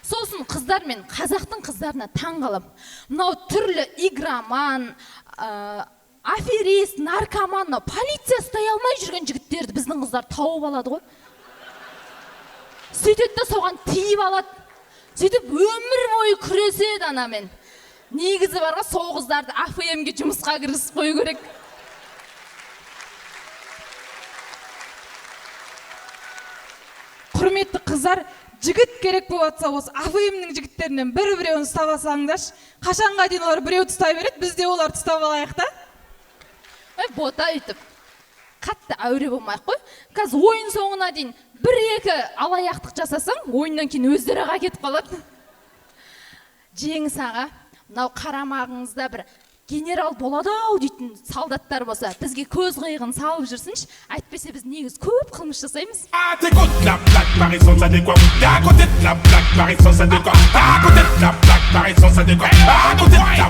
Сосын қыздар мен қазақтың қыздарына таң қалам. Мынау түрлі игроман, аферист, наркоман, полиция ұстай алмай жүрген жігіттерді біздің қыздар тауып алады ғой. Сөйтеді де соған тиіп алады. Сөйтіп өмір бойы күреседі анамен. Негізі барға сол қыздарды АФМ-ге жұмысқа кіргізіп қою керек. Құрметті қыздар, жігіт керек болатса осы АФМ-нің жігіттерінен бір-біреуін ұстап алсаңдаршы. Қашанға дейін олар біреуді ұстай береді, біз де оларды ұстап алайық та. Бота үйтіп. Қатты әуре болмайық қой. Қазір ойын соңына дейін бір-екі алаяқтық жасасаң, ойыннан кейін өздері кетіп қалады. Жеңіс аға, мынау қарамағыңызда бір генерал болады-ау дейтін солдаттар болса, бізге көз қиығын салып жүрсінші, әйтпесе біз негіз көп қылмыс жасаймыз. T'es contre la plaque, Paris sans adéquat. T'es à côté de la plaque, Paris sans adéquat. À côté de la plaque, Paris sans adéquat. À côté de la